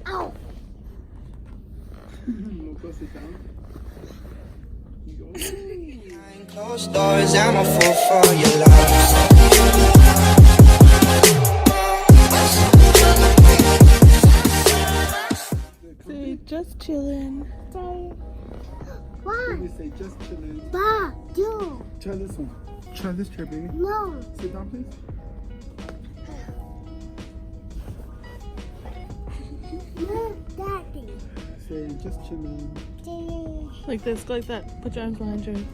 Ow! We'll close it down. Behind closed doors, I'm a fool for your love. Say just chillin'. One. Baby, say just chillin'. Ba. You. Try this one. Try this chair, baby. No. Sit down, please. No, Daddy. Say just chillin'. Like this, go like that. Put your arms behind you.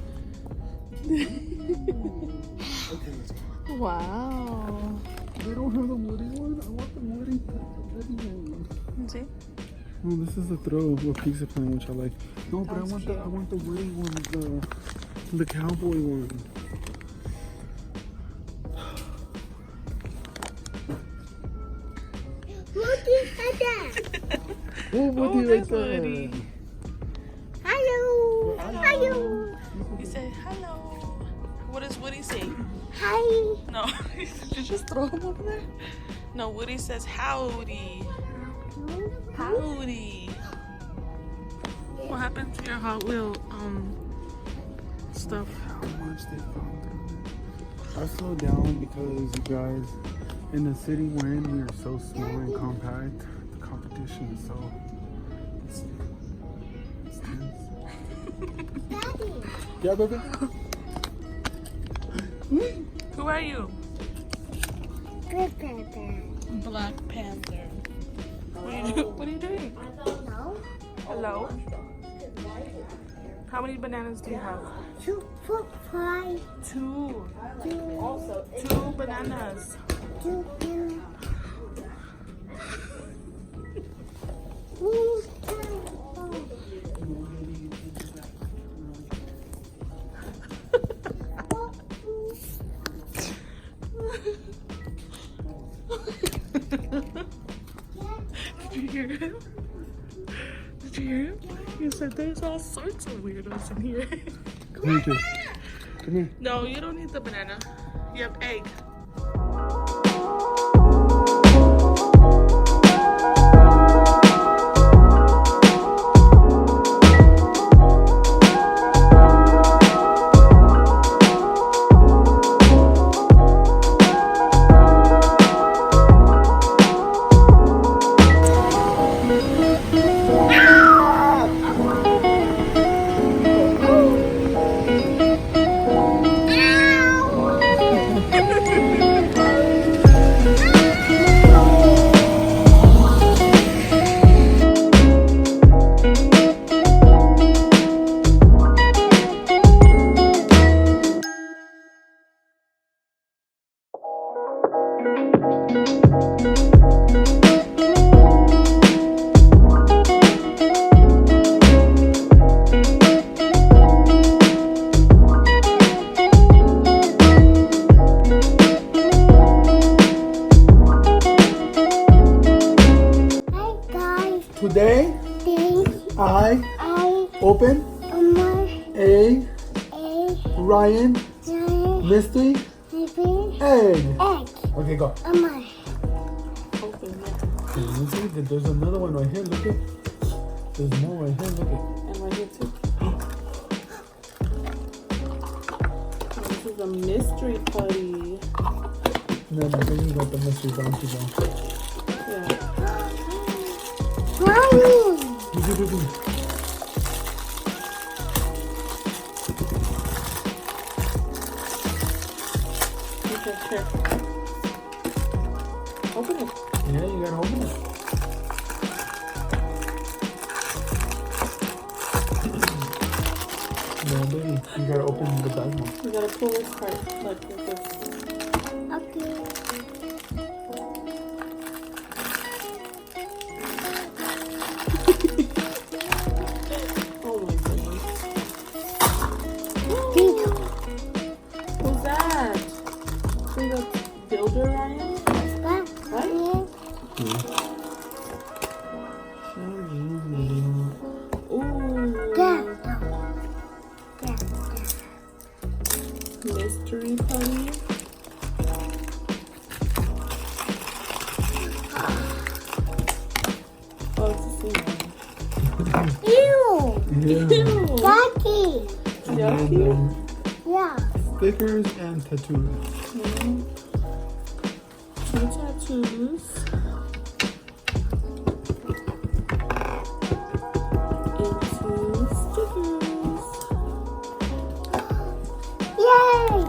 Okay, let's go. Wow. They don't have the woody one. I want the woody one. See? No, this is the throw of pizza plan, which I like. No, but I want the woody one, the cowboy one. Woody at that. Oh, Woody right there's there. Woody. Hello. Hello. He said hello. What does Woody say? Hi. No, did you just throw him over there? No, Woody says howdy. Howdy. What happened to your Hot Wheel stuff? How much they found through it. I slowed down because you guys, in the city we're in, we are so small and compact. The competition is so it's tense. Daddy. Yeah, baby. Who are you? Good Panther. Black Panther. What are you doing? No. Hello? How many bananas do you have? 2, 4, 5, Two. 2, Two bananas. 2, 2. Did you hear him? Did you hear him? He said there's all sorts of weirdos in here. Come here, Jay. Come here. No, you don't need the banana. You have egg. Today, I open a Ryan mystery egg. Okay, go. Open it. Okay, let me see. There's another one right here. Look at. There's more right here. Look at. And right here too. This is a mystery putty. No, then you got the mystery bouncy ball. Yeah. Look. Okay, here. Open it. Yeah, you gotta open it. No, baby, you gotta open the back one. You gotta pull this part like this. Okay. Oh my goodness. Tito. Who's that? Is that Builder Ryan? Right? Ooh. Mystery putty. Ew. Yeah. Yucky. And Yeah. stickers and tattoos. Two tattoos. And two stickers. Yay.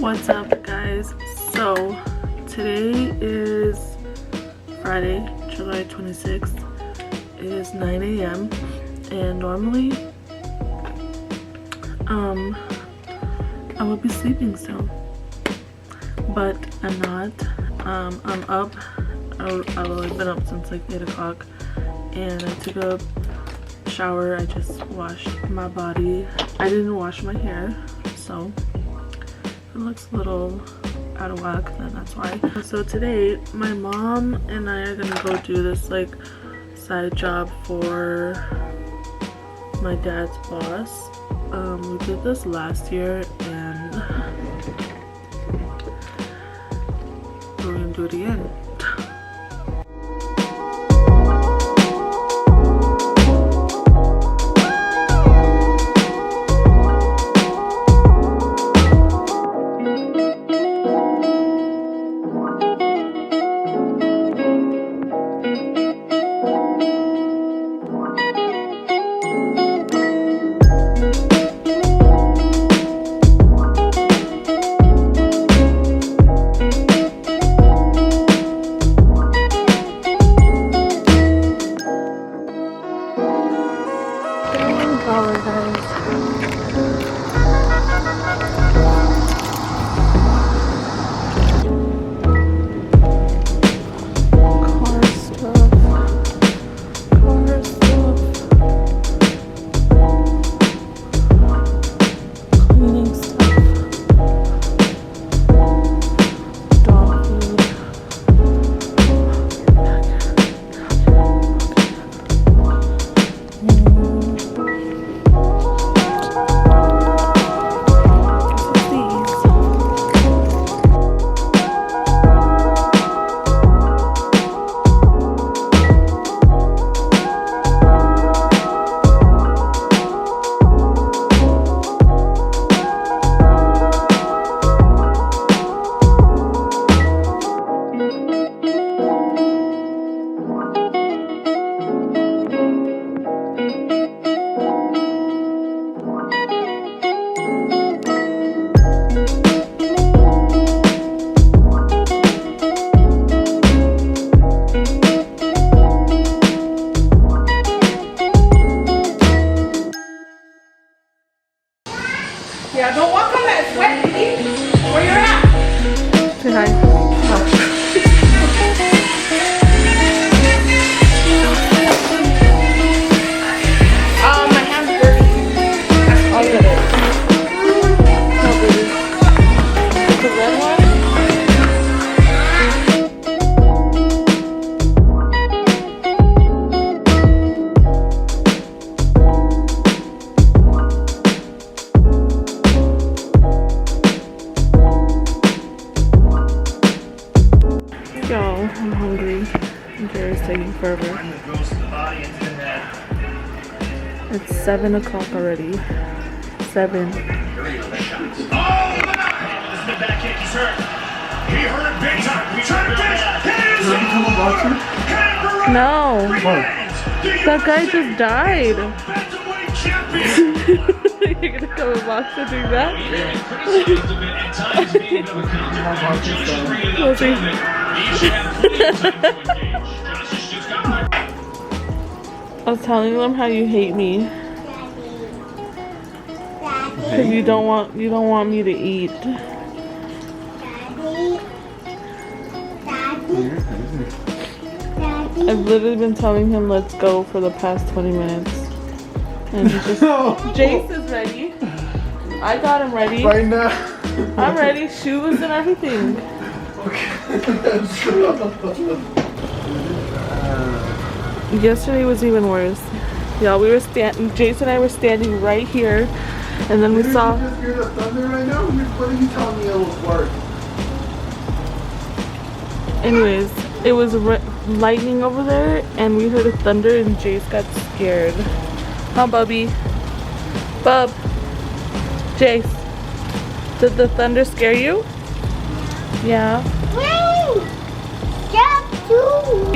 What's up, guys? So today is Friday, July 26th. It is 9 a.m. and normally I would be sleeping still, but I'm not. I'm up. I've been up since like 8 o'clock, and I took a shower. I just washed my body. I didn't wash my hair, so it looks a little out of whack, then that's why. So today my mom and I are gonna go do this like side job for my dad's boss. We did this last year and we're gonna do it again. Yeah, don't walk on that sweat, please. Where you're at? Say hi. My hand's dirty. I'll get it. No, baby. The red one? Y'all, I'm hungry. Jared's taking forever. It's 7 o'clock already. 7. This is the back kick. He's hurt. He hurt big time. He turned this. No. That guy just died. You're gonna come and watch her do that? We'll see. I was telling them how you hate me. Cause you don't want me to eat. I've literally been telling him let's go for the past 20 minutes. And he just Jace is ready. I got him ready. Right now. I'm ready, shoes and everything. Yesterday was even worse. Y'all, we were Jace and I were standing right here, and then we saw. You just hear the thunder right now? What are you telling me it was work? Anyways, it was lightning over there, and we heard a thunder, and Jace got scared. Huh, Bubby? Bub. Jace. Did the thunder scare you? Yeah. Wait! Jump too!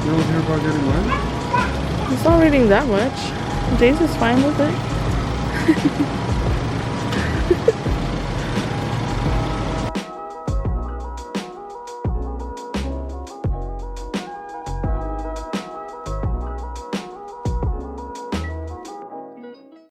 You don't hear about getting wet? It's not raining that much. Jace is fine with it.